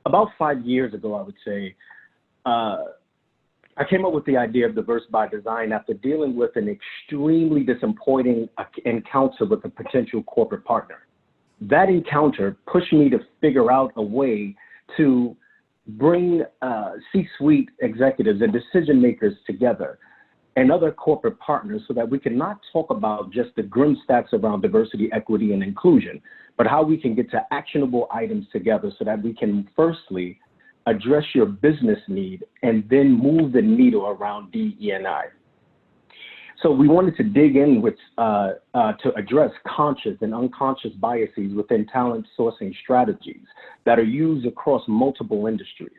About 5 years ago, I would say, I came up with the idea of diverse by design after dealing with an extremely disappointing encounter with a potential corporate partner. That encounter pushed me to figure out a way to bring C-suite executives and decision makers together and other corporate partners so that we can not talk about just the grim stats around diversity, equity, and inclusion, but how we can get to actionable items together so that we can firstly address your business need and then move the needle around DE&I. So we wanted to dig in with to address conscious and unconscious biases within talent sourcing strategies that are used across multiple industries.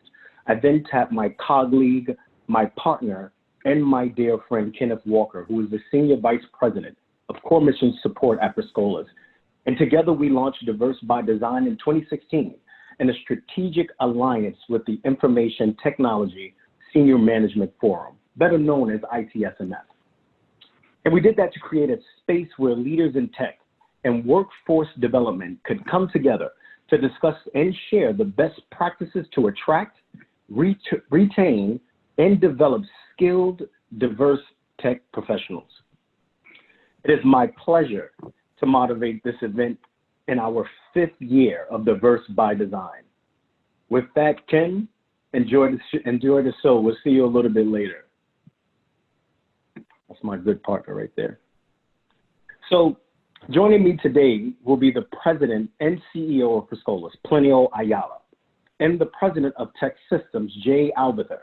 I then tapped my colleague, my partner, and my dear friend, Kenneth Walker, who is the Senior Vice President of Core Mission Support at Priscolas. And together we launched Diverse by Design in 2016 in a strategic alliance with the Information Technology Senior Management Forum, better known as ITSMF. And we did that to create a space where leaders in tech and workforce development could come together to discuss and share the best practices to attract, retain, and develop skilled, diverse tech professionals. It is my pleasure to moderate this event in our 5th year of Diverse by Design. With that, Ken, enjoy the show. We'll see you a little bit later. That's my good partner right there. So joining me today will be the President and CEO of Priscolas, Plinio Ayala, and the President of TEKsystems, Jay Albather.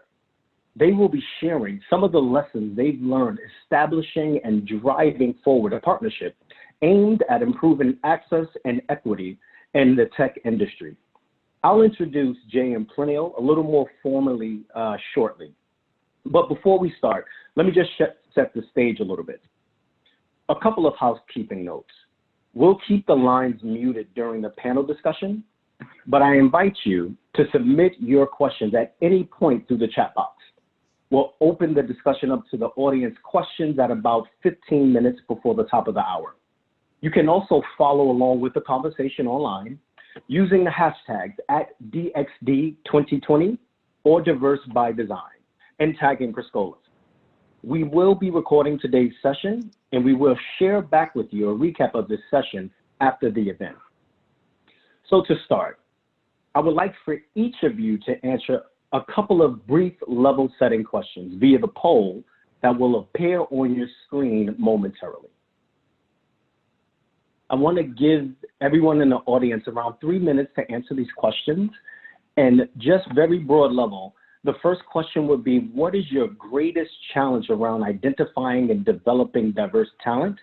They will be sharing some of the lessons they've learned establishing and driving forward a partnership aimed at improving access and equity in the tech industry. I'll introduce Jay and Plinio a little more formally shortly. But before we start, let me just set the stage a little bit. A couple of housekeeping notes. We'll keep the lines muted during the panel discussion, but I invite you to submit your questions at any point through the chat box. We'll open the discussion up to the audience questions at about 15 minutes before the top of the hour. You can also follow along with the conversation online using the hashtags at DXD2020 or Diverse by Design and tagging Priscolas. We will be recording today's session and we will share back with you a recap of this session after the event. So to start, I would like for each of you to answer a couple of brief level setting questions via the poll that will appear on your screen momentarily. I want to give everyone in the audience around 3 minutes to answer these questions. And just very broad level, the first question would be, what is your greatest challenge around identifying and developing diverse talent?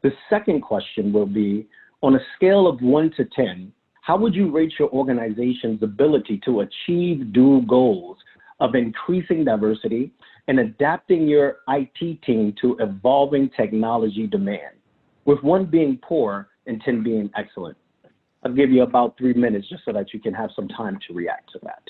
The second question will be, on a scale of 1 to 10, how would you rate your organization's ability to achieve dual goals of increasing diversity and adapting your IT team to evolving technology demand, with 1 being poor and 10 being excellent? I'll give you about 3 minutes just so that you can have some time to react to that.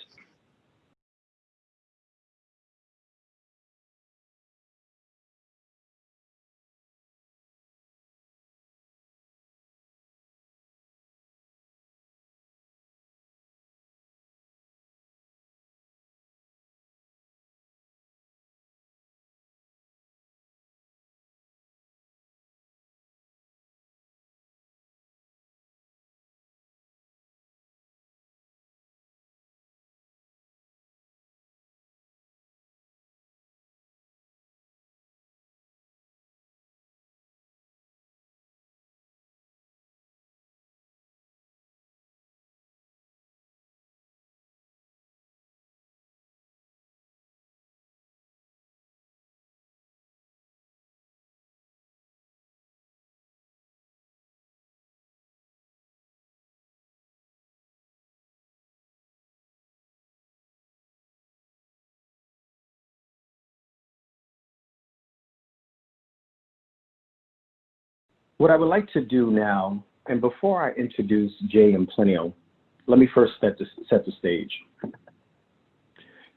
What I would like to do now, and before I introduce Jay and Plinio, let me first set the stage.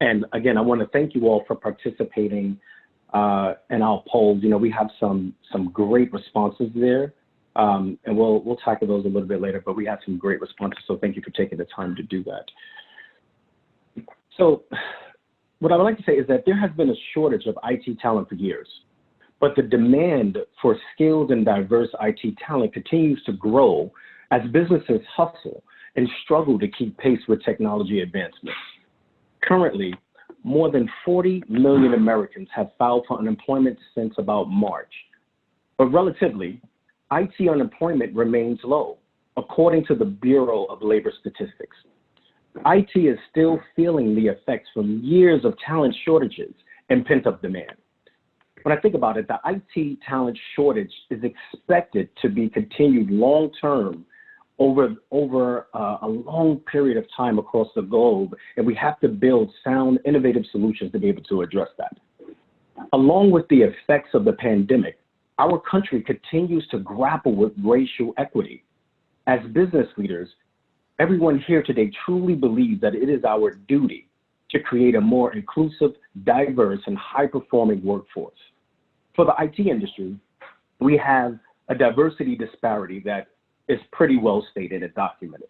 And again, I want to thank you all for participating in our polls. You know, we have some great responses there, and we'll tackle those a little bit later, but we had some great responses, so thank you for taking the time to do that. So what I would like to say is that there has been a shortage of IT talent for years, but the demand for skilled and diverse IT talent continues to grow as businesses hustle and struggle to keep pace with technology advancements. Currently, more than 40 million Americans have filed for unemployment since about March. But relatively, IT unemployment remains low, according to the Bureau of Labor Statistics. IT is still feeling the effects from years of talent shortages and pent-up demand. When I think about it, the IT talent shortage is expected to be continued long-term over a long period of time across the globe, and we have to build sound, innovative solutions to be able to address that. Along with the effects of the pandemic, our country continues to grapple with racial equity. As business leaders, everyone here today truly believes that it is our duty to create a more inclusive, diverse, and high-performing workforce. For the IT industry, we have a diversity disparity that is pretty well stated and documented.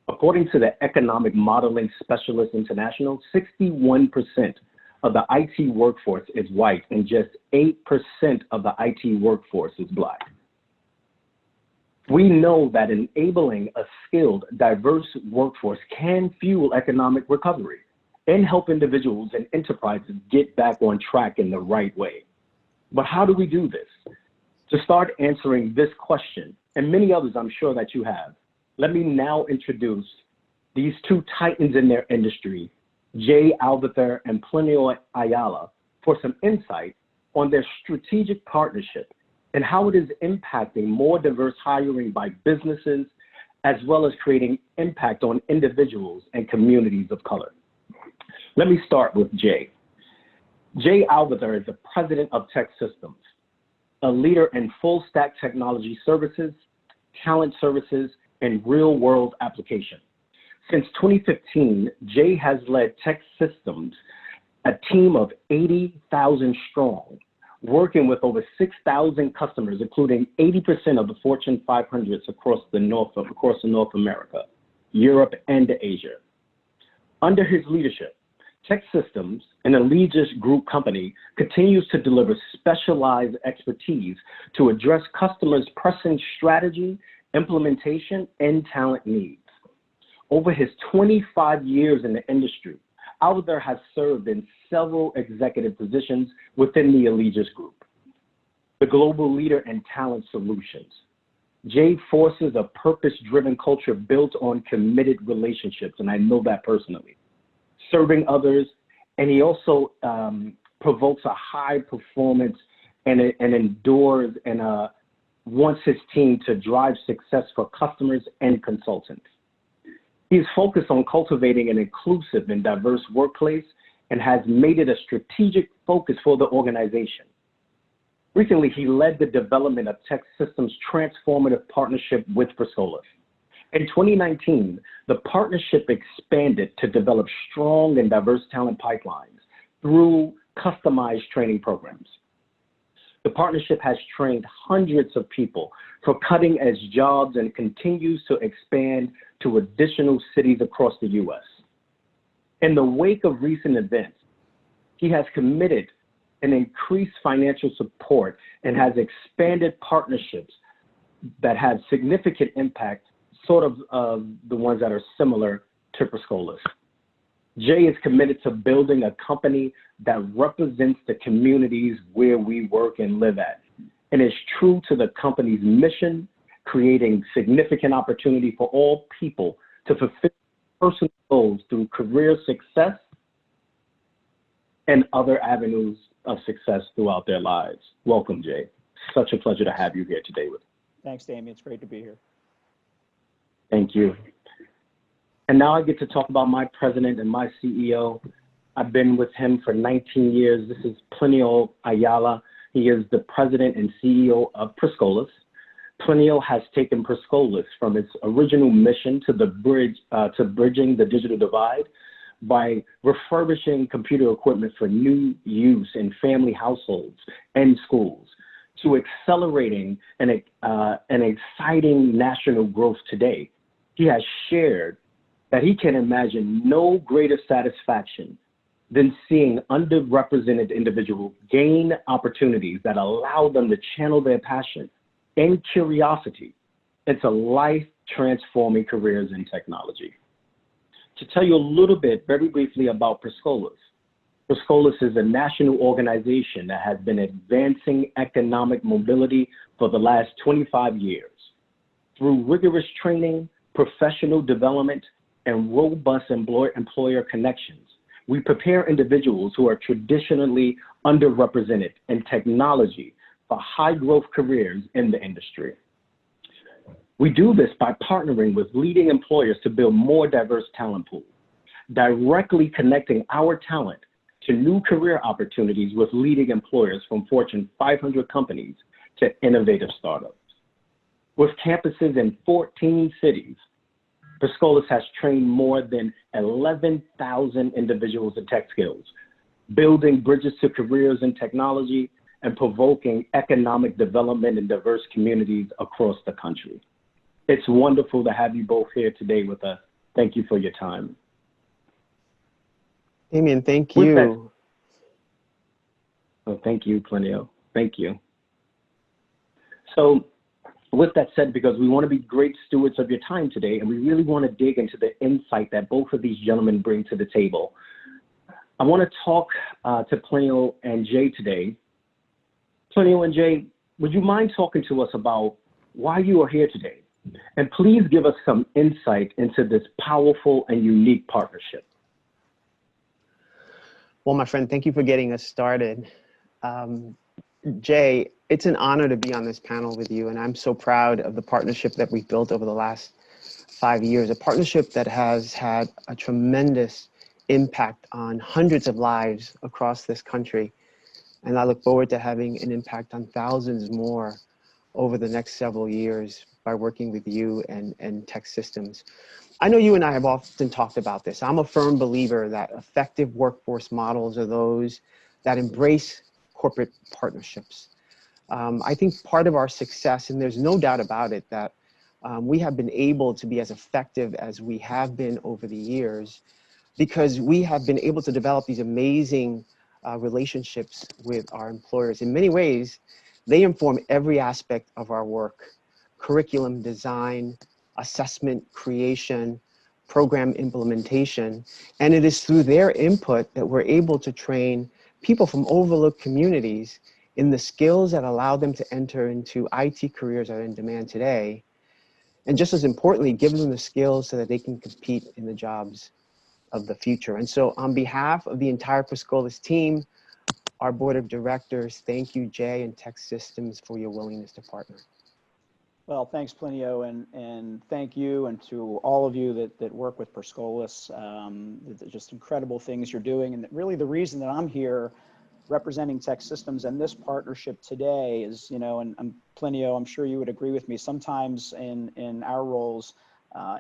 According to the Economic Modeling Specialists International, 61% of the IT workforce is white and just 8% of the IT workforce is Black. We know that enabling a skilled, diverse workforce can fuel economic recovery and help individuals and enterprises get back on track in the right way. But how do we do this? To start answering this question, and many others I'm sure that you have, let me now introduce these two titans in their industry, Jay Albather and Plinio Ayala, for some insight on their strategic partnership and how it is impacting more diverse hiring by businesses, as well as creating impact on individuals and communities of color. Let me start with Jay. Jay Albather is the president of TEKsystems, a leader in full stack technology services, talent services, and real world application. Since 2015, Jay has led TEKsystems, a team of 80,000 strong, working with over 6,000 customers, including 80% of the Fortune 500s across North America, Europe, and Asia. Under his leadership, TEKsystems, an Allegis Group company, continues to deliver specialized expertise to address customers' pressing strategy, implementation, and talent needs. Over his 25 years in the industry, Albather has served in several executive positions within the Allegis Group, the global leader in talent solutions. Jay forces a purpose-driven culture built on committed relationships, and I know that personally, serving others, and he also provokes a high performance and endures and wants his team to drive success for customers and consultants. He's focused on cultivating an inclusive and diverse workplace and has made it a strategic focus for the organization. Recently, he led the development of TEKsystems' transformative partnership with Priscolas. In 2019, the partnership expanded to develop strong and diverse talent pipelines through customized training programs. The partnership has trained hundreds of people for cutting-edge jobs and continues to expand to additional cities across the U.S. In the wake of recent events, he has committed and increased financial support and has expanded partnerships that have significant impact, sort of the ones that are similar to Scholas. Jay is committed to building a company that represents the communities where we work and live at, and is true to the company's mission, creating significant opportunity for all people to fulfill personal goals through career success and other avenues of success throughout their lives. Welcome, Jay. Such a pleasure to have you here today with me. Thanks, Damien. It's great to be here. Thank you. And now I get to talk about my president and my CEO. I've been with him for 19 years. This is Plinio Ayala. He is the president and CEO of Priscolas. Plinio has taken Priscolas from its original mission to bridging the digital divide by refurbishing computer equipment for new use in family households and schools, to accelerating an exciting national growth today. He has shared that he can imagine no greater satisfaction than seeing underrepresented individuals gain opportunities that allow them to channel their passion and curiosity into life-transforming careers in technology. To tell you a little bit, very briefly, about Priscolas. Priscolas is a national organization that has been advancing economic mobility for the last 25 years. Through rigorous training, professional development, and robust employer connections, we prepare individuals who are traditionally underrepresented in technology for high-growth careers in the industry. We do this by partnering with leading employers to build more diverse talent pools, directly connecting our talent to new career opportunities with leading employers from Fortune 500 companies to innovative startups. With campuses in 14 cities, Scholas has trained more than 11,000 individuals in tech skills, building bridges to careers in technology and provoking economic development in diverse communities across the country. It's wonderful to have you both here today with us. Thank you for your time. Damien, thank you. Oh, thank you, Plenio. Thank you. So with that said, because we want to be great stewards of your time today, and we really want to dig into the insight that both of these gentlemen bring to the table, I want to talk to Plenio and Jay today. Plenio and Jay, would you mind talking to us about why you are here today? And please give us some insight into this powerful and unique partnership. Well, my friend, thank you for getting us started. Jay, it's an honor to be on this panel with you, and I'm so proud of the partnership that we've built over the last 5 years, a partnership that has had a tremendous impact on hundreds of lives across this country. And I look forward to having an impact on thousands more over the next several years by working with you and TEKsystems. I know you and I have often talked about this. I'm a firm believer that effective workforce models are those that embrace corporate partnerships. I think part of our success, and there's no doubt about it, that we have been able to be as effective as we have been over the years because we have been able to develop these amazing relationships with our employers. In many ways, they inform every aspect of our work: curriculum design, assessment creation, program implementation. And it is through their input that we're able to train people from overlooked communities in the skills that allow them to enter into IT careers that are in demand today. And just as importantly, give them the skills so that they can compete in the jobs of the future. And so on behalf of the entire Priscolas team, our board of directors, thank you, Jay and TEKsystems, for your willingness to partner. Well, thanks, Plenio, and thank you, and to all of you that work with Priscolas. Just incredible things you're doing, and really the reason that I'm here representing TEKsystems and this partnership today is, you know, and Plenio, I'm sure you would agree with me, sometimes in our roles,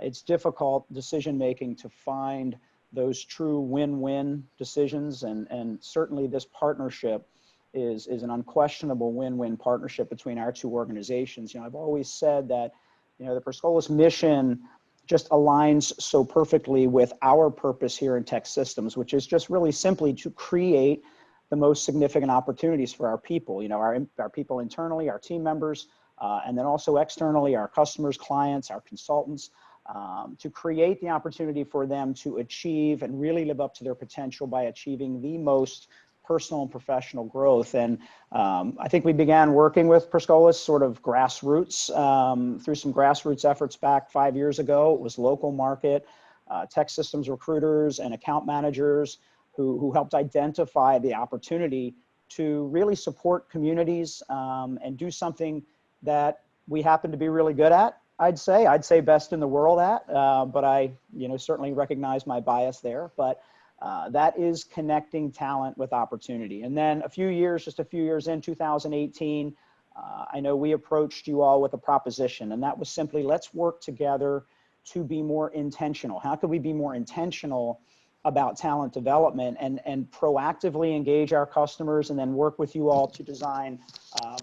it's difficult decision-making to find those true win-win decisions, and certainly this partnership is an unquestionable win-win partnership between our two organizations. You know, I've always said that, you know, the Priscolas mission just aligns so perfectly with our purpose here in TEKsystems, which is just really simply to create the most significant opportunities for our people, you know, our people internally, our team members, and then also externally, our customers, clients, our consultants, to create the opportunity for them to achieve and really live up to their potential by achieving the most personal and professional growth. And I think we began working with Priscolas sort of grassroots, through some grassroots efforts back 5 years ago. It was local market, TEKsystems recruiters and account managers who helped identify the opportunity to really support communities and do something that we happen to be really good at. I'd say best in the world at, but I, you know, certainly recognize my bias there. But that is connecting talent with opportunity. And then just a few years in 2018, I know we approached you all with a proposition, and that was simply, let's work together to be more intentional. How could we be more intentional about talent development and proactively engage our customers, and then work with you all to design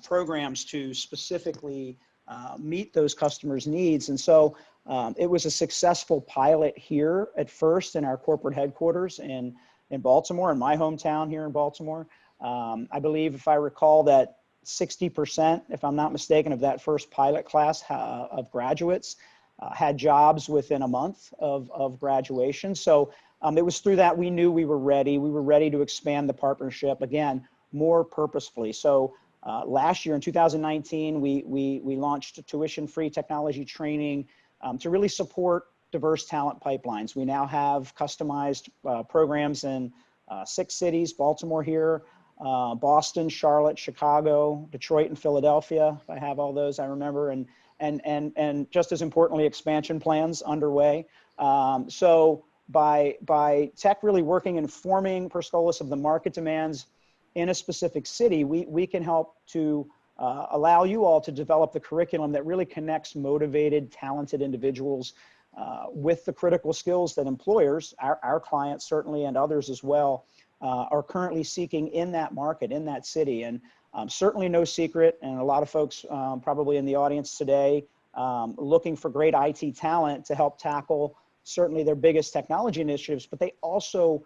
programs to specifically meet those customers' needs. And so it was a successful pilot here at first in our corporate headquarters in Baltimore, in my hometown here in Baltimore. I believe, if I recall, that 60%, if I'm not mistaken, of that first pilot class of graduates had jobs within a month of graduation. So it was through that we knew we were ready. We were ready to expand the partnership, again, more purposefully. So last year in 2019, we launched tuition-free technology training to really support diverse talent pipelines. We now have customized programs in 6 cities, Baltimore here, Boston, Charlotte, Chicago, Detroit, and Philadelphia. If I have all those, I remember, and just as importantly, expansion plans underway. So by tech really working and informing Priscolas of the market demands in a specific city, we can help to allow you all to develop the curriculum that really connects motivated, talented individuals with the critical skills that employers, our clients certainly, and others as well, are currently seeking in that market, in that city. And certainly no secret, and a lot of folks probably in the audience today looking for great IT talent to help tackle certainly their biggest technology initiatives, but they also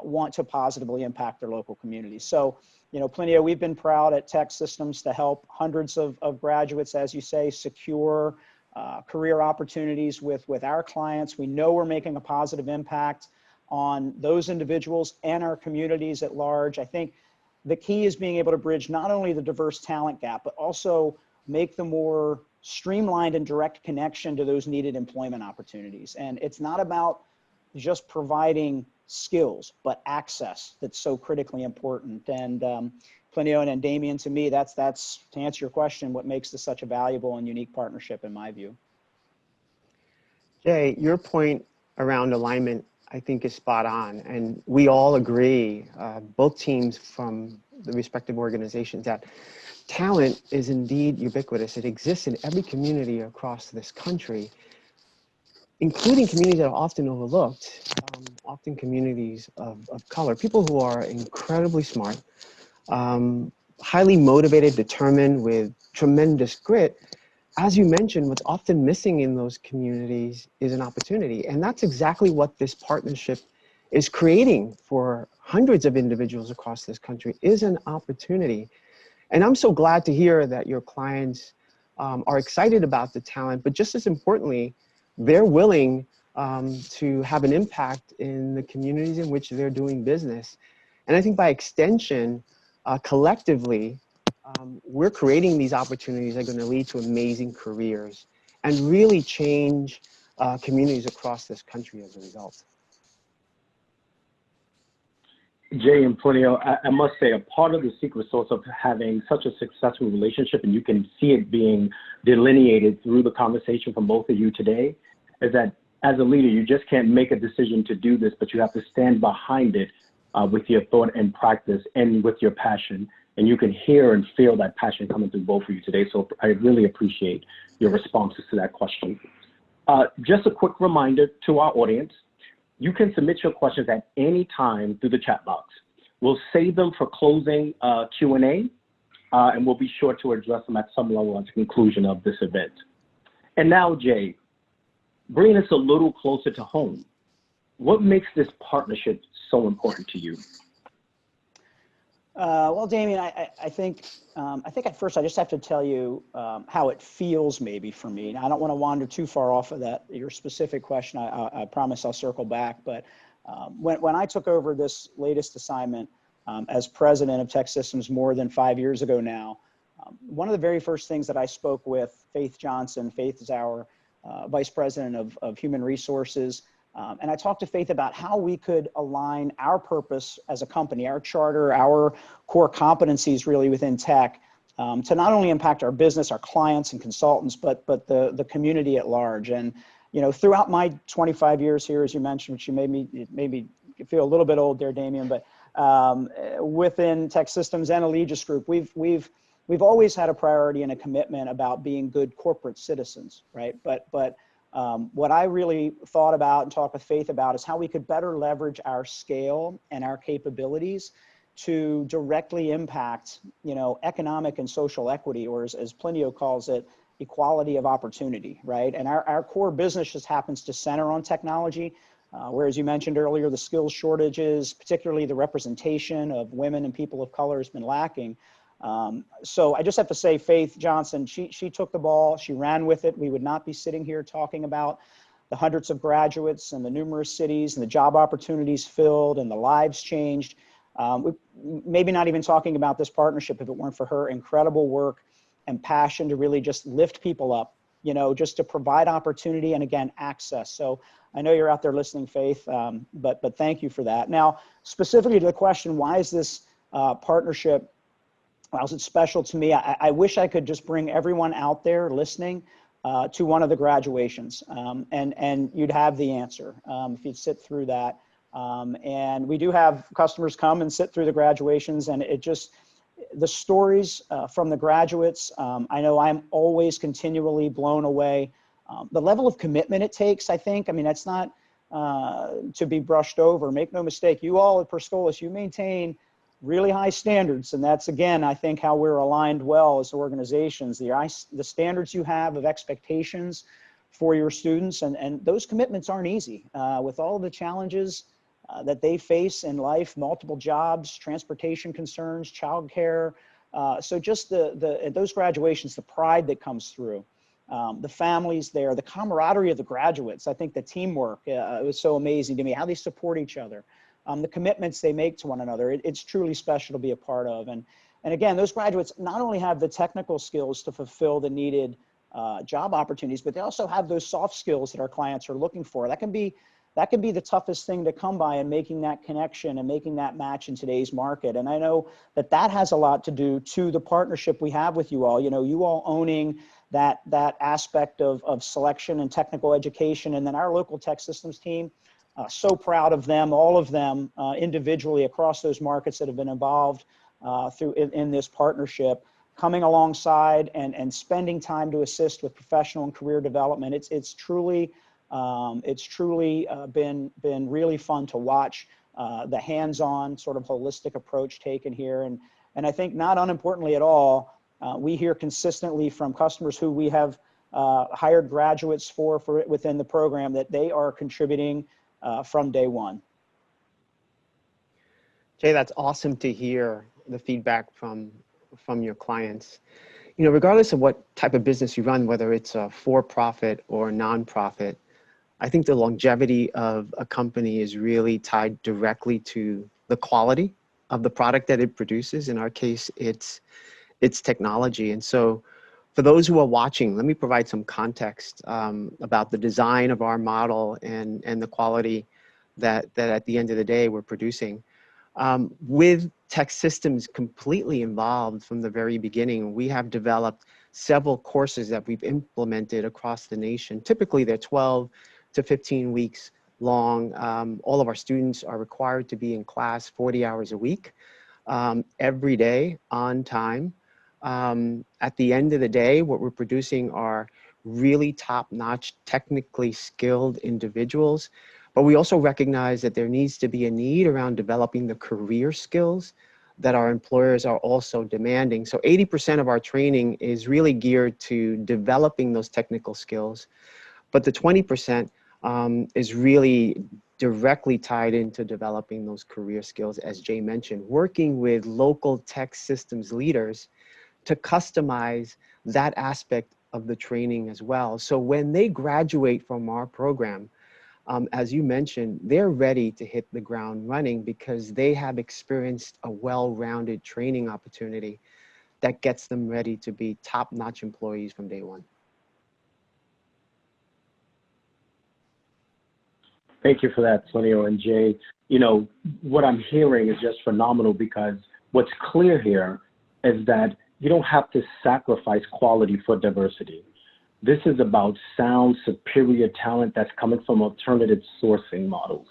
want to positively impact their local communities. So, you know, Plinio, we've been proud at TEKsystems to help hundreds of graduates, as you say, secure career opportunities with our clients. We know we're making a positive impact on those individuals and our communities at large. I think the key is being able to bridge not only the diverse talent gap, but also make the more streamlined and direct connection to those needed employment opportunities. And it's not about just providing skills, but access that's so critically important. And Plinio and Damien, to me, that's to answer your question, what makes this such a valuable and unique partnership in my view. Jay, your point around alignment, I think, is spot on. And we all agree, both teams from the respective organizations, that talent is indeed ubiquitous. It exists in every community across this country, including communities that are often overlooked, often communities of color, people who are incredibly smart, highly motivated, determined, with tremendous grit. As you mentioned, what's often missing in those communities is an opportunity. And that's exactly what this partnership is creating for hundreds of individuals across this country, is an opportunity. And I'm so glad to hear that your clients are excited about the talent, but just as importantly, they're willing to have an impact in the communities in which they're doing business. And I think by extension, collectively, we're creating these opportunities that are going to lead to amazing careers and really change communities across this country as a result. Jay and Plinio, I must say, a part of the secret sauce of having such a successful relationship, and you can see it being delineated through the conversation from both of you today, is that as a leader, you just can't make a decision to do this, but you have to stand behind it with your thought and practice and with your passion. And you can hear and feel that passion coming through both of you today. So I really appreciate your responses to that question. Just a quick reminder to our audience, you can submit your questions at any time through the chat box. We'll save them for closing Q&A, and we'll be sure to address them at some level at the conclusion of this event. And now, Jay, bringing us a little closer to home, what makes this partnership so important to you? Well, Damien, I think at first I just have to tell you how it feels maybe for me. And I don't want to wander too far off of that, your specific question. I promise I'll circle back. But when I took over this latest assignment as president of TEKsystems more than 5 years ago now, one of the very first things that I spoke with Faith Johnson, Faith is our vice president of human resources, and I talked to Faith about how we could align our purpose as a company, our charter, our core competencies really within tech, to not only impact our business, our clients and consultants, but the community at large. And you know, throughout my 25 years here, as you mentioned, which you made me feel a little bit old there, Damien, but within TEKsystems and Allegis Group, we've always had a priority and a commitment about being good corporate citizens, right? But what I really thought about and talked with Faith about is how we could better leverage our scale and our capabilities to directly impact, you know, economic and social equity, or as Plinio calls it, equality of opportunity, right? And our core business just happens to center on technology, whereas you mentioned earlier, the skills shortages, particularly the representation of women and people of color, has been lacking. So I just have to say, Faith Johnson, she took the ball, she ran with it. We would not be sitting here talking about the hundreds of graduates and the numerous cities and the job opportunities filled and the lives changed. Maybe not even talking about this partnership if it weren't for her incredible work and passion to really just lift people up, you know, just to provide opportunity and, again, access. So I know you're out there listening, Faith, but thank you for that. Now, specifically to the question, why is this partnership, why is it special to me? I wish I could just bring everyone out there listening to one of the graduations, and you'd have the answer if you'd sit through that. And we do have customers come and sit through the graduations, and it just, the stories from the graduates, I know I'm always continually blown away. The level of commitment it takes, I think, I mean, that's not to be brushed over. Make no mistake, you all at Priscolas, you maintain really high standards. And that's, again, I think how we're aligned well as organizations, the standards you have of expectations for your students, and those commitments aren't easy with all of the challenges that they face in life, multiple jobs, transportation concerns, childcare. So just those graduations, the pride that comes through, the families there, the camaraderie of the graduates. I think the teamwork, it was so amazing to me, how they support each other, the commitments they make to one another. It's truly special to be a part of. And again, those graduates not only have the technical skills to fulfill the needed job opportunities, but they also have those soft skills that our clients are looking for. That can be the toughest thing to come by in making that connection and making that match in today's market. And I know that has a lot to do to the partnership we have with you all. You know, you all owning that aspect of selection and technical education, and then our local TEKsystems team. So proud of them, all of them individually across those markets that have been involved in this partnership, coming alongside and spending time to assist with professional and career development. It's truly been really fun to watch the hands-on sort of holistic approach taken here. And I think not unimportantly at all, we hear consistently from customers who we have hired graduates for within the program that they are contributing from day one. Jay, that's awesome to hear the feedback from your clients. You know, regardless of what type of business you run, whether it's a for-profit or a nonprofit, I think the longevity of a company is really tied directly to the quality of the product that it produces. In our case, it's technology. And so for those who are watching, let me provide some context about the design of our model and the quality that at the end of the day we're producing. With TEKsystems completely involved from the very beginning, we have developed several courses that we've implemented across the nation. Typically, they're 12 to 15 weeks long. All of our students are required to be in class 40 hours a week, every day on time. At the end of the day, what we're producing are really top-notch, technically skilled individuals. But we also recognize that there needs to be a need around developing the career skills that our employers are also demanding. So 80% of our training is really geared to developing those technical skills. But the 20% is really directly tied into developing those career skills, as Jay mentioned, working with local TEKsystems leaders to customize that aspect of the training as well. So when they graduate from our program, as you mentioned, they're ready to hit the ground running because they have experienced a well-rounded training opportunity that gets them ready to be top-notch employees from day one. Thank you for that, Tonio and Jay. You know, what I'm hearing is just phenomenal, because what's clear here is that you don't have to sacrifice quality for diversity. This is about sound, superior talent that's coming from alternative sourcing models.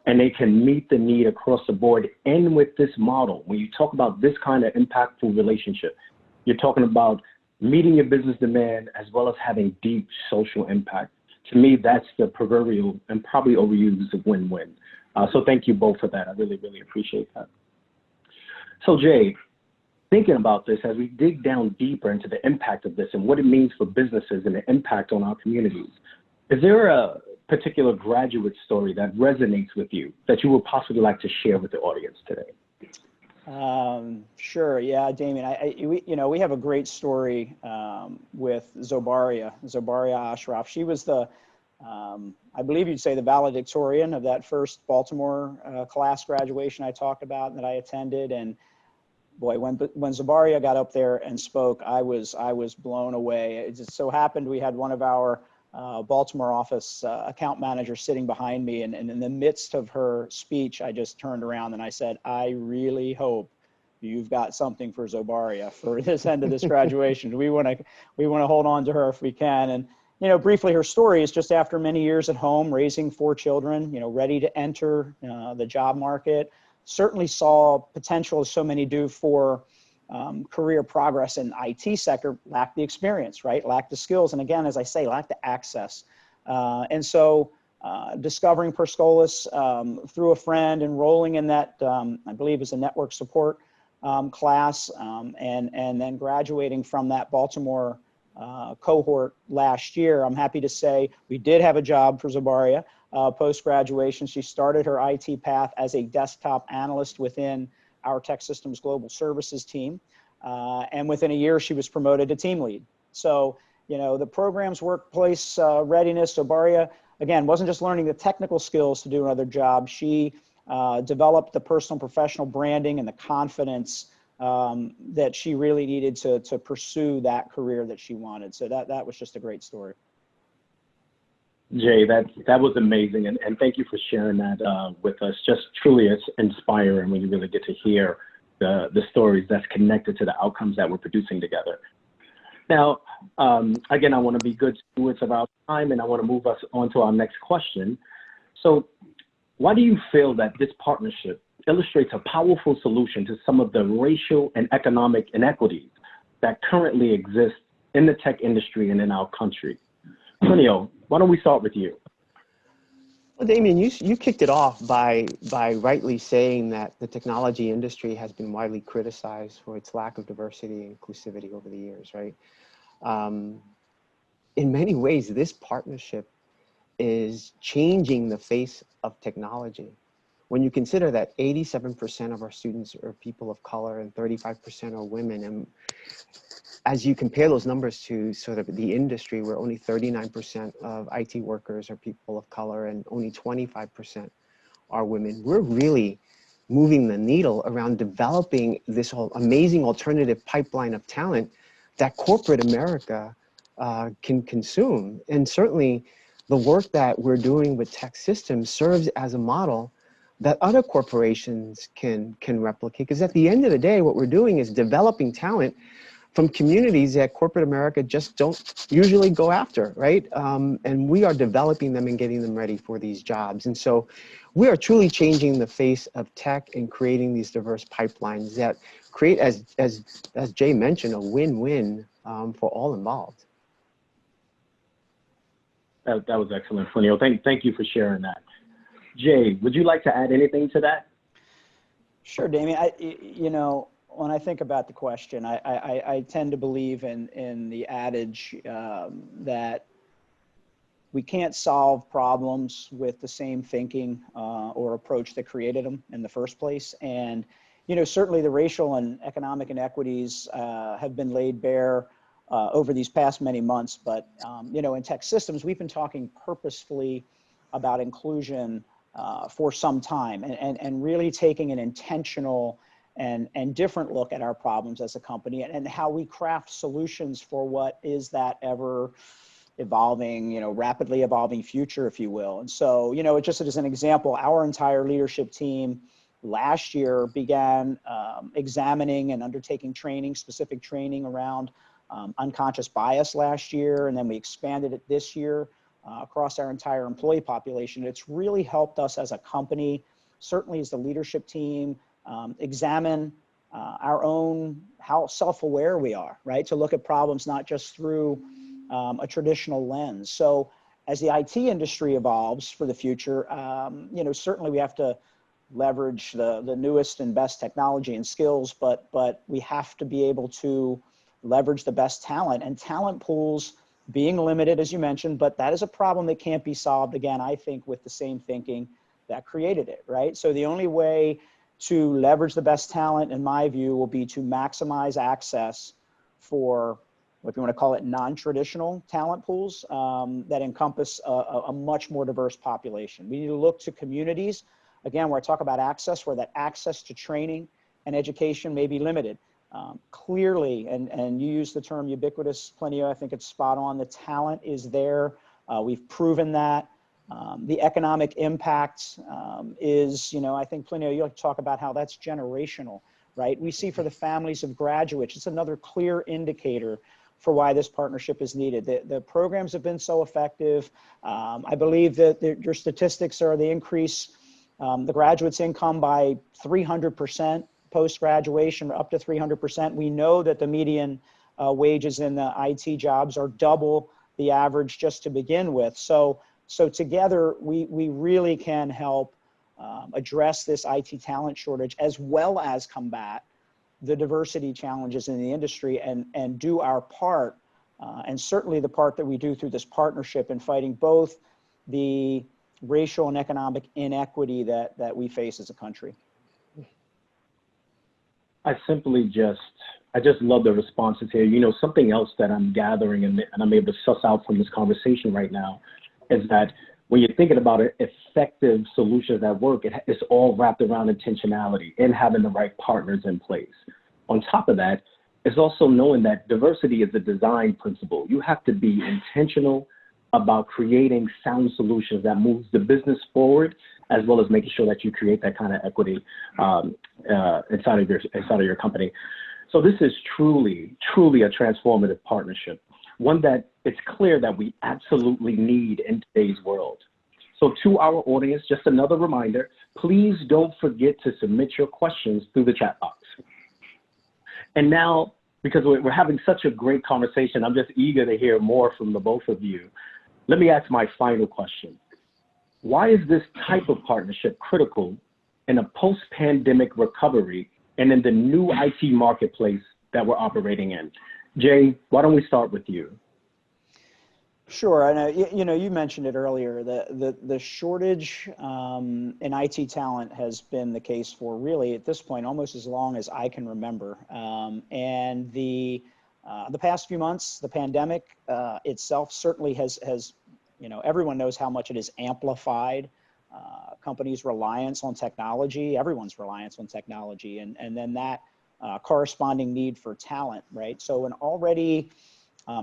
And they can meet the need across the board. And with this model, when you talk about this kind of impactful relationship, you're talking about meeting your business demand as well as having deep social impact. To me, that's the proverbial and probably overused win-win. So thank you both for that. I really, really appreciate that. So Jay, thinking about this as we dig down deeper into the impact of this and what it means for businesses and the impact on our communities, is there a particular graduate story that resonates with you that you would possibly like to share with the audience today? Sure. Yeah, Damien. We have a great story with Zobaria Ashraf. She was the, I believe you'd say, the valedictorian of that first Baltimore class graduation I talked about and that I attended. And boy, when Zobaria got up there and spoke, I was blown away. It just so happened we had one of our Baltimore office account manager sitting behind me, and in the midst of her speech, I just turned around and I said, I really hope you've got something for Zobaria for this end of this graduation. We want to hold on to her if we can. And briefly, her story is just after many years at home, raising 4 children, ready to enter the job market, certainly saw potential, as so many do, for career progress in IT sector, lacked the experience, right? Lacked the skills. And again, as I say, lacked the access. And so discovering Priscolas through a friend, enrolling in that, I believe is a network support class, and then graduating from that Baltimore cohort last year. I'm happy to say we did have a job for Zobaria post-graduation. She started her IT path as a desktop analyst within our TEKsystems Global Services team. And within a year, she was promoted to team lead. So, the program's workplace readiness, Zobaria, again, wasn't just learning the technical skills to do another job. She developed the personal and professional branding and the confidence that she really needed to pursue that career that she wanted. So that was just a great story. Jay, that was amazing, and thank you for sharing that with us. Just truly it's inspiring when you really get to hear the stories that's connected to the outcomes that we're producing together. Now, again, I want to be good stewards of our time, and I want to move us on to our next question. So why do you feel that this partnership illustrates a powerful solution to some of the racial and economic inequities that currently exist in the tech industry and in our country? Plinio, why don't we start with you? Well, Damien, you kicked it off by rightly saying that the technology industry has been widely criticized for its lack of diversity and inclusivity over the years, right? In many ways, this partnership is changing the face of technology. When you consider that 87% of our students are people of color and 35% are women, and as you compare those numbers to sort of the industry where only 39% of IT workers are people of color and only 25% are women, we're really moving the needle around developing this whole amazing alternative pipeline of talent that corporate America can consume. And certainly the work that we're doing with TEKsystems serves as a model that other corporations can replicate. Because at the end of the day, what we're doing is developing talent from communities that corporate America just don't usually go after, right? And we are developing them and getting them ready for these jobs. And so we are truly changing the face of tech and creating these diverse pipelines that create, as Jay mentioned, a win-win for all involved. That was excellent, Plinio. Thank you for sharing that. Jay, would you like to add anything to that? Sure, Damien. When I think about the question, I tend to believe in the adage that we can't solve problems with the same thinking or approach that created them in the first place. And, certainly the racial and economic inequities have been laid bare over these past many months. But, in TEKsystems, we've been talking purposefully about inclusion for some time and really taking an intentional and different look at our problems as a company and how we craft solutions for what is that ever evolving, rapidly evolving future, if you will. And so, just as an example, our entire leadership team last year began examining and undertaking training, specific training around unconscious bias last year. And then we expanded it this year across our entire employee population. It's really helped us as a company, certainly as the leadership team, examine our own, how self-aware we are, right? To look at problems not just through a traditional lens. So as the IT industry evolves for the future, certainly we have to leverage the newest and best technology and skills, but we have to be able to leverage the best talent, and talent pools being limited, as you mentioned, but that is a problem that can't be solved, again, I think, with the same thinking that created it, right? So the only way to leverage the best talent, in my view, will be to maximize access for, if you want to call it, non-traditional talent pools that encompass a much more diverse population. We need to look to communities, again, where I talk about access, where that access to training and education may be limited. Clearly, and you use the term ubiquitous, Plinio, I think it's spot on. The talent is there. We've proven that. The economic impact is, I think, Plinio, you'll talk about how that's generational, right? We see for the families of graduates, it's another clear indicator for why this partnership is needed. The programs have been so effective. I believe that your statistics are the increase the graduate's income by 300% post-graduation, or up to 300%. We know that the median wages in the IT jobs are double the average just to begin with. So together, we really can help address this IT talent shortage, as well as combat the diversity challenges in the industry, and do our part, and certainly the part that we do through this partnership in fighting both the racial and economic inequity that we face as a country. I just love the responses here. Something else that I'm gathering and I'm able to suss out from this conversation right now is that when you're thinking about effective solutions that work, it's all wrapped around intentionality and having the right partners in place. On top of that, it's also knowing that diversity is a design principle. You have to be intentional about creating sound solutions that moves the business forward, as well as making sure that you create that kind of equity inside of your company. So this is truly a transformative partnership, one that it's clear that we absolutely need in today's world. So to our audience, just another reminder, please don't forget to submit your questions through the chat box. And now, because we're having such a great conversation, I'm just eager to hear more from the both of you. Let me ask my final question. Why is this type of partnership critical in a post-pandemic recovery and in the new IT marketplace that we're operating in? Jay, why don't we start with you? Sure. I know, you mentioned it earlier. The shortage in IT talent has been the case for really, at this point, almost as long as I can remember. And the past few months, the pandemic itself certainly has everyone knows how much it has amplified companies' reliance on technology, everyone's reliance on technology, and then that corresponding need for talent, right? So an already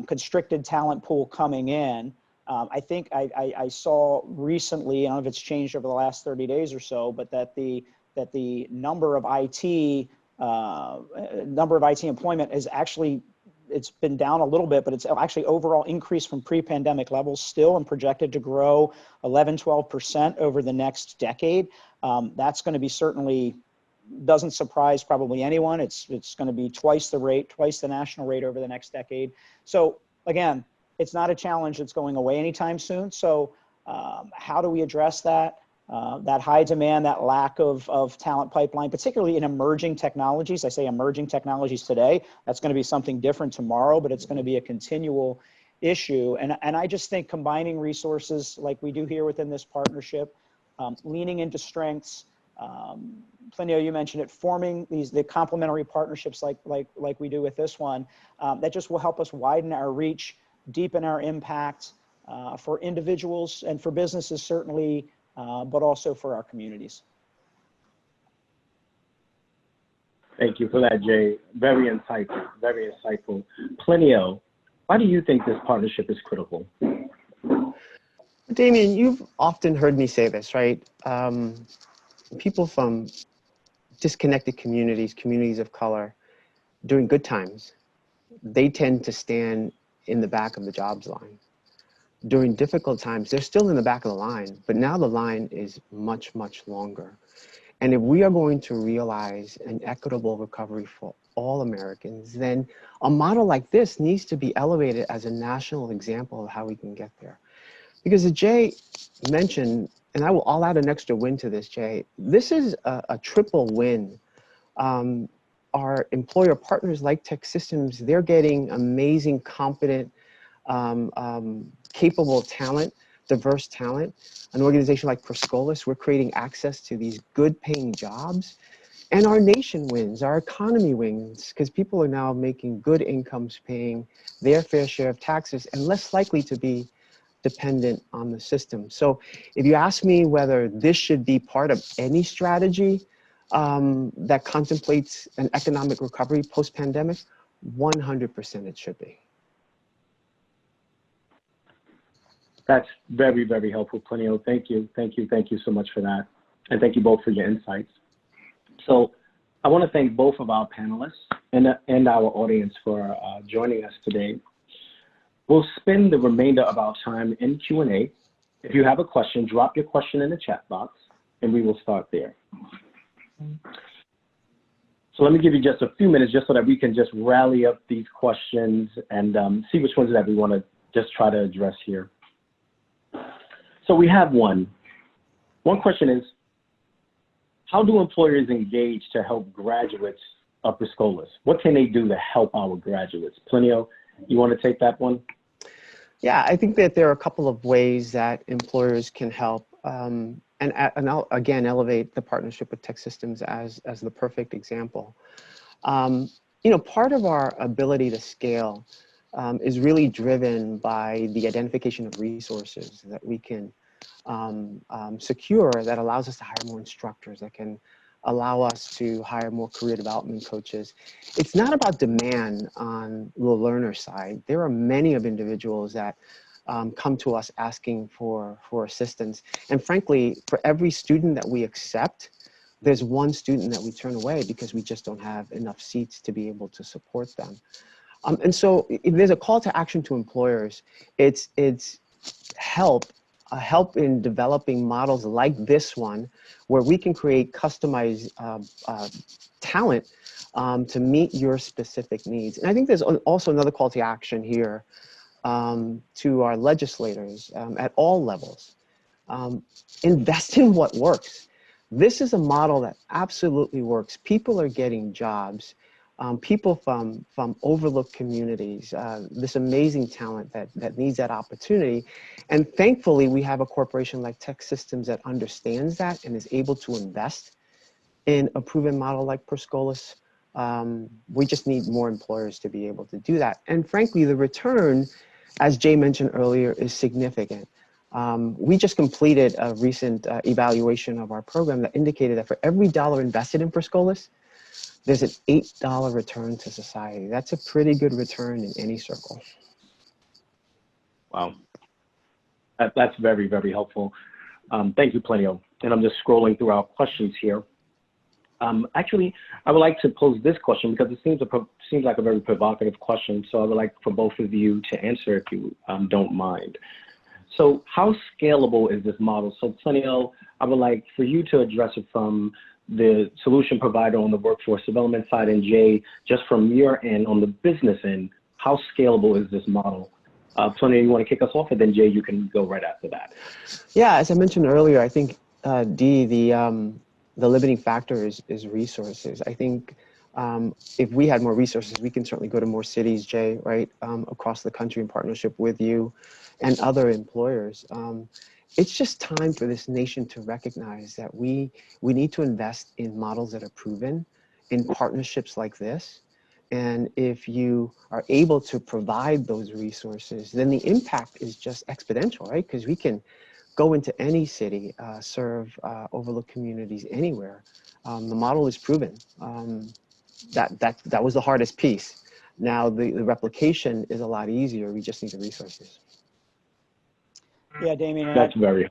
constricted talent pool coming in. I think I saw recently, I don't know if it's changed over the last 30 days or so, but that the number of IT employment is actually, it's been down a little bit, but it's actually overall increased from pre-pandemic levels still, and projected to grow 11-12% over the next decade. That's going to be certainly, doesn't surprise probably anyone. It's going to be twice the national rate over the next decade. So again, it's not a challenge that's going away anytime soon. So how do we address that? That high demand, that lack of talent pipeline, particularly in emerging technologies. I say emerging technologies today. That's going to be something different tomorrow, but it's going to be a continual issue. And I just think combining resources like we do here within this partnership, leaning into strengths, Plinio, you mentioned it, forming the complementary partnerships like we do with this one, that just will help us widen our reach, deepen our impact for individuals and for businesses certainly, but also for our communities. Thank you for that, Jay. Very insightful, very insightful. Plinio, why do you think this partnership is critical? Damien, you've often heard me say this, right? People from disconnected communities of color, during good times, they tend to stand in the back of the jobs line. During difficult times, they're still in the back of the line, but now the line is much, much longer. And if we are going to realize an equitable recovery for all Americans, then a model like this needs to be elevated as a national example of how we can get there. Because as Jay mentioned, and I'll add an extra win to this, Jay. This is a triple win. Our employer partners like TEKsystems, they're getting amazing, competent, capable talent, diverse talent. An organization like Priscolas, we're creating access to these good paying jobs. And our nation wins, our economy wins, because people are now making good incomes, paying their fair share of taxes, and less likely to be dependent on the system. So if you ask me whether this should be part of any strategy that contemplates an economic recovery post-pandemic, 100% it should be. That's very, very helpful, Plinio. Thank you. Thank you. Thank you so much for that. And thank you both for your insights. So I want to thank both of our panelists and our audience for joining us today. We'll spend the remainder of our time in Q&A. If you have a question, drop your question in the chat box, and we will start there. So let me give you just a few minutes just so that we can just rally up these questions and see which ones that we want to just try to address here. So we have one. One question is, how do employers engage to help graduates of Priscolas? What can they do to help our graduates? Plinio, you want to take that one? Yeah, I think that there are a couple of ways that employers can help, and I'll again elevate the partnership with TEKsystems as the perfect example. You know, part of our ability to scale is really driven by the identification of resources that we can secure that allows us to hire more instructors, that can allow us to hire more career development coaches. It's not about demand on the learner side. There are many of individuals that come to us asking for assistance. And frankly, for every student that we accept, there's one student that we turn away because we just don't have enough seats to be able to support them. And so if there's a call to action to employers, it's help in developing models like this one, where we can create customized talent to meet your specific needs. And I think there's also another call to action here to our legislators at all levels. Invest in what works. This is a model that absolutely works. People are getting jobs. People from overlooked communities, this amazing talent that needs that opportunity. And thankfully, we have a corporation like TEKsystems that understands that and is able to invest in a proven model like Priscolas. We just need more employers to be able to do that. And frankly, the return, as Jay mentioned earlier, is significant. We just completed a recent evaluation of our program that indicated that for every dollar invested in Priscolas, there's an $8 return to society. That's a pretty good return in any circle. Wow. That's very, very helpful. Thank you, Plinio. And I'm just scrolling through our questions here. Actually, I would like to pose this question because it seems like a very provocative question. So I would like for both of you to answer if you don't mind. So how scalable is this model? So Plinio, I would like for you to address it from the solution provider on the workforce development side, and Jay, just from your end on the business end, how scalable is this model? Plinio, you want to kick us off, and then Jay, you can go right after that. Yeah, as I mentioned earlier, I think the limiting factor is resources. I think if we had more resources, we can certainly go to more cities, Jay, right, across the country in partnership with you and other employers. It's just time for this nation to recognize that we need to invest in models that are proven, in partnerships like this. And if you are able to provide those resources, then the impact is just exponential, right? Because we can go into any city, serve overlooked communities anywhere. The model is proven. That was the hardest piece. Now the replication is a lot easier. We just need the resources. Yeah, Damien. That's very.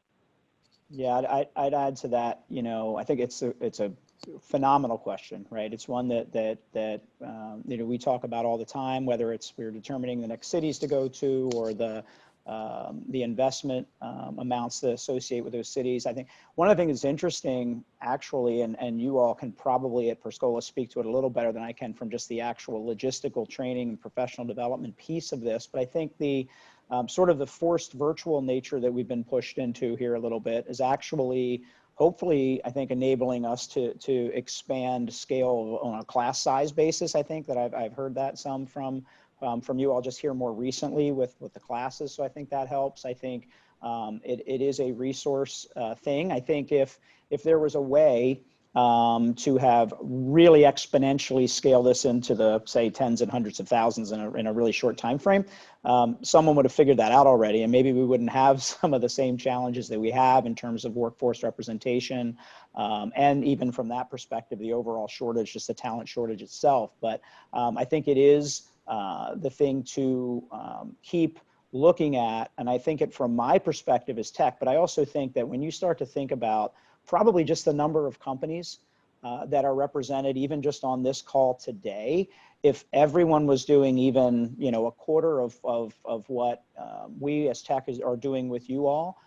Yeah, I'd add to that. You know, I think it's a phenomenal question, right? It's one that you know, we talk about all the time, whether it's we're determining the next cities to go to or the investment amounts that associate with those cities. I think one of the things that's interesting, actually, and you all can probably at Priscolas speak to it a little better than I can from just the actual logistical training and professional development piece of this, but I think the sort of the forced virtual nature that we've been pushed into here a little bit is actually, hopefully, I think, enabling us to expand scale on a class size basis. I think that I've heard that some from you. I'll just hear more recently with the classes. So I think that helps. I think it is a resource thing. I think if there was a way to have really exponentially scale this into the, say, tens and hundreds of thousands in a really short time frame, someone would have figured that out already, and maybe we wouldn't have some of the same challenges that we have in terms of workforce representation, and even from that perspective, the overall shortage, just the talent shortage itself. But I think it is the thing to keep looking at, and I think it from my perspective is tech, but I also think that when you start to think about probably just the number of companies that are represented, even just on this call today, if everyone was doing even, you know, a quarter of what we as tech are doing with you all,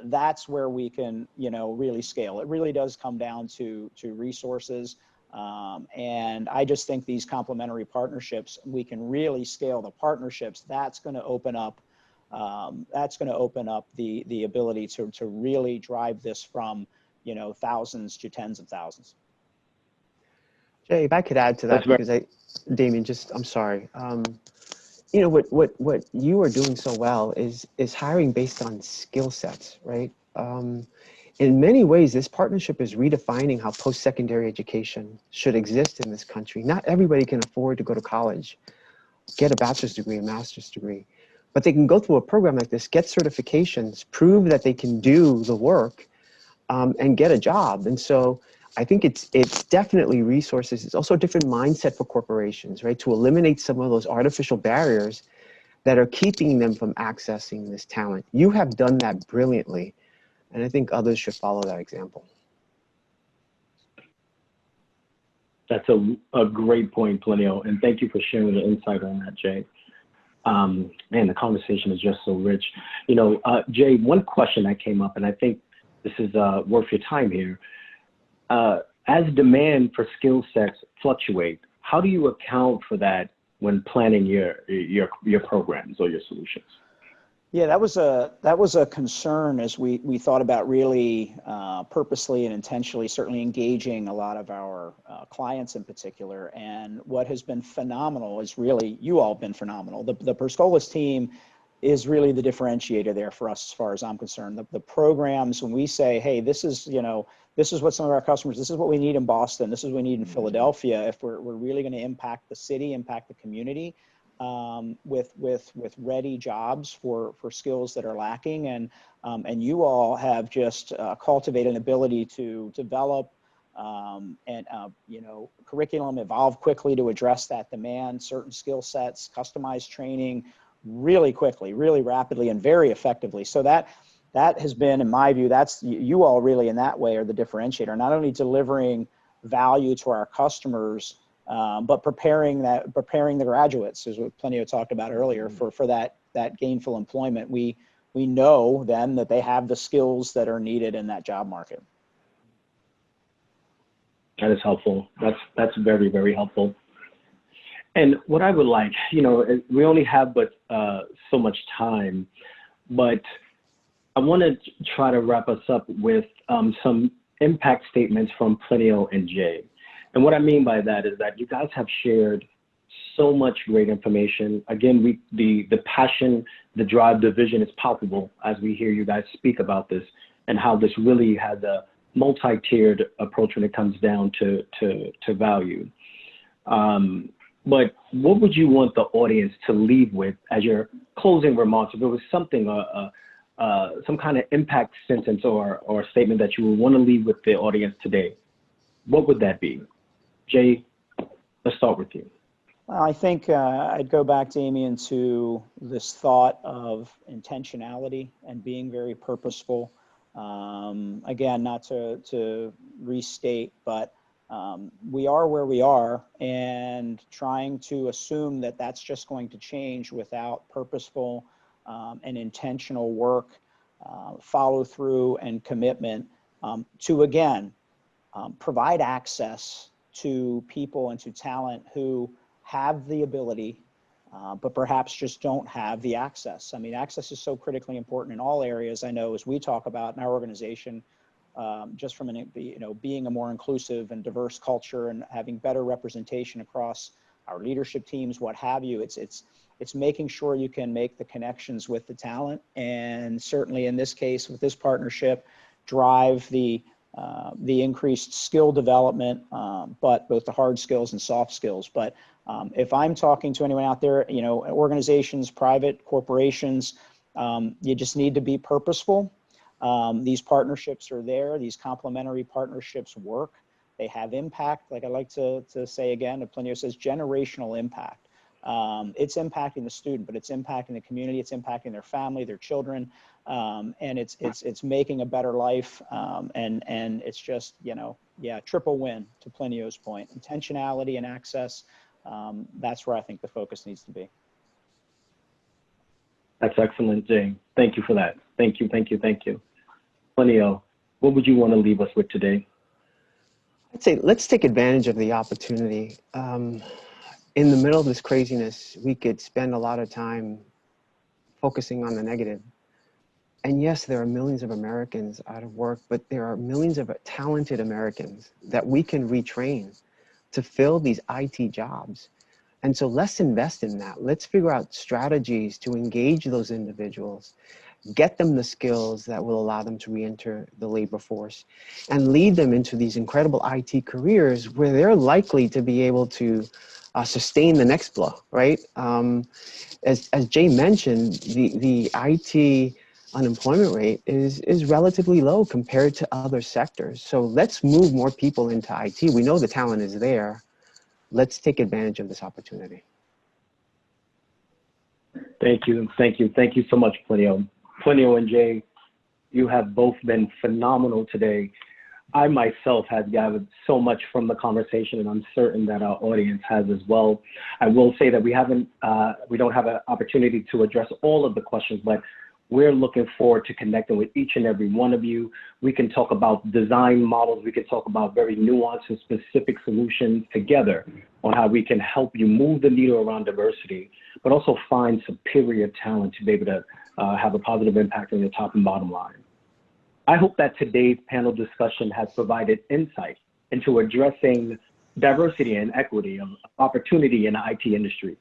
that's where we can, you know, really scale. It really does come down to resources. And I just think these complementary partnerships, we can really scale the partnerships. That's going to open up the ability to really drive this from, you know, thousands to tens of thousands. Jay, if I could add to that, because Damien, I'm sorry. You know, what you are doing so well is hiring based on skill sets, right? In many ways, this partnership is redefining how post-secondary education should exist in this country. Not everybody can afford to go to college, get a bachelor's degree, a master's degree, but they can go through a program like this, get certifications, prove that they can do the work, and get a job. And so I think it's definitely resources. It's also a different mindset for corporations, right? To eliminate some of those artificial barriers that are keeping them from accessing this talent. You have done that brilliantly, and I think others should follow that example. That's a great point, Plinio, and thank you for sharing the insight on that, Jay. Man, the conversation is just so rich. You know, Jay, one question that came up, and I think this is worth your time here. As demand for skill sets fluctuate, how do you account for that when planning your programs or your solutions? Yeah, that was a concern as we thought about really purposely and intentionally, certainly engaging a lot of our clients in particular. And what has been phenomenal is really, you all have been phenomenal. The Priscolas team is really the differentiator there for us as far as I'm concerned. The programs, when we say, hey, this is, you know, this is what some of our customers, this is what we need in Boston, this is what we need in Philadelphia, if we're really going to impact the city, impact the community, with ready jobs for skills that are lacking. And you all have just cultivated an ability to develop you know, curriculum, evolve quickly to address that demand, certain skill sets, customized training really quickly, really rapidly, and very effectively. So that has been, in my view, that's you all really in that way are the differentiator, not only delivering value to our customers, but preparing the graduates, as Plinio talked about earlier, for that gainful employment. We know then that they have the skills that are needed in that job market. That is helpful. That's very, very helpful. And what I would like, you know, we only have but so much time, but I want to try to wrap us up with some impact statements from Plinio and Jay. And what I mean by that is that you guys have shared so much great information. Again, the passion, the drive, the vision is palpable as we hear you guys speak about this and how this really has a multi-tiered approach when it comes down to value. But what would you want the audience to leave with as your closing remarks? If there was something, some kind of impact sentence or statement that you would want to leave with the audience today, what would that be? Jay, let's start with you. Well, I think I'd go back, Damien, to this thought of intentionality and being very purposeful. Again, not to restate, but we are where we are, and trying to assume that that's just going to change without purposeful and intentional work, follow through, and commitment to, again, provide access to people and to talent who have the ability but perhaps just don't have the access. I mean, access is so critically important in all areas. I know as we talk about in our organization, just from being a more inclusive and diverse culture and having better representation across our leadership teams, what have you. It's making sure you can make the connections with the talent, and certainly in this case with this partnership, drive the increased skill development, but both the hard skills and soft skills. But if I'm talking to anyone out there, organizations, private corporations, you just need to be purposeful. These partnerships are there. These complementary partnerships work. They have impact. Like I like to say again, Plinio says generational impact. It's impacting the student, but it's impacting the community. It's impacting their family, their children, and it's making a better life. And it's just, triple win to Plinio's point. Intentionality and access. That's where I think the focus needs to be. That's excellent, Jay. Thank you for that. Thank you. Plinio, what would you want to leave us with today? I'd say let's take advantage of the opportunity. In the middle of this craziness, we could spend a lot of time focusing on the negative. And yes, there are millions of Americans out of work, but there are millions of talented Americans that we can retrain to fill these IT jobs. And so let's invest in that. Let's figure out strategies to engage those individuals, get them the skills that will allow them to re-enter the labor force, and lead them into these incredible IT careers where they're likely to be able to sustain the next blow, right? As Jay mentioned, the IT unemployment rate is relatively low compared to other sectors. So let's move more people into IT. We know the talent is there. Let's take advantage of this opportunity. Thank you so much, Plinio. Plinio and Jay, you have both been phenomenal today. I myself have gathered so much from the conversation, and I'm certain that our audience has as well. I will say that we don't have an opportunity to address all of the questions, but we're looking forward to connecting with each and every one of you. We can talk about design models. We can talk about very nuanced and specific solutions together on how we can help you move the needle around diversity, but also find superior talent to be able to have a positive impact on your top and bottom line. I hope that today's panel discussion has provided insight into addressing diversity and equity of opportunity in the IT industry.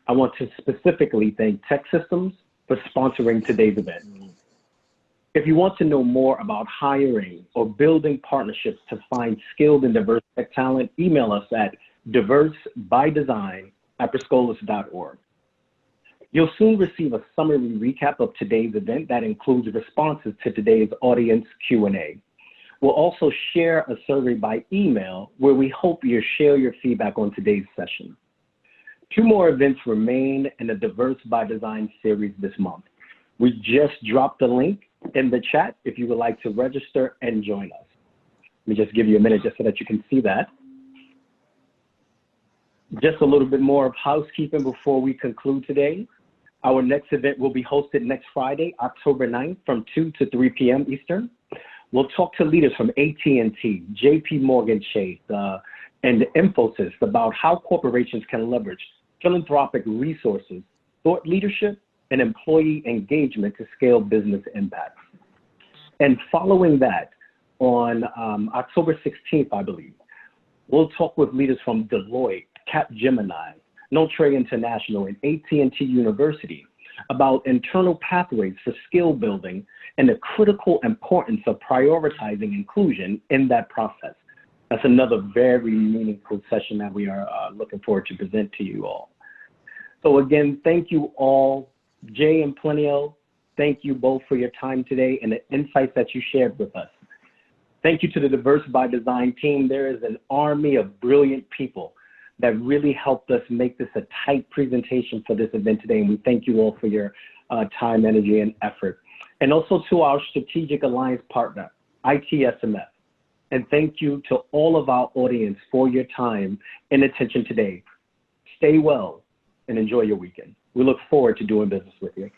I want to specifically thank TEKsystems for sponsoring today's event. If you want to know more about hiring or building partnerships to find skilled and diverse tech talent, email us at diversebydesign@priscolas.org. You'll soon receive a summary recap of today's event that includes responses to today's audience Q&A. We'll also share a survey by email where we hope you'll share your feedback on today's session. 2 more events remain in the Diverse by Design series this month. We just dropped the link in the chat if you would like to register and join us. Let me just give you a minute just so that you can see that. Just a little bit more of housekeeping before we conclude today. Our next event will be hosted next Friday, October 9th from 2 to 3 p.m. Eastern. We'll talk to leaders from AT&T, JP Morgan Chase, and Infosys about how corporations can leverage philanthropic resources, thought leadership, and employee engagement to scale business impact. And following that, on October 16th, I believe, we'll talk with leaders from Deloitte, Capgemini, Notre International, and AT&T University about internal pathways for skill building and the critical importance of prioritizing inclusion in that process. That's another very meaningful session that we are looking forward to present to you all. So again, thank you all. Jay and Plinio, thank you both for your time today and the insights that you shared with us. Thank you to the Diverse by Design team. There is an army of brilliant people that really helped us make this a tight presentation for this event today. And we thank you all for your time, energy, and effort. And also to our strategic alliance partner, ITSMF. And thank you to all of our audience for your time and attention today. Stay well and enjoy your weekend. We look forward to doing business with you.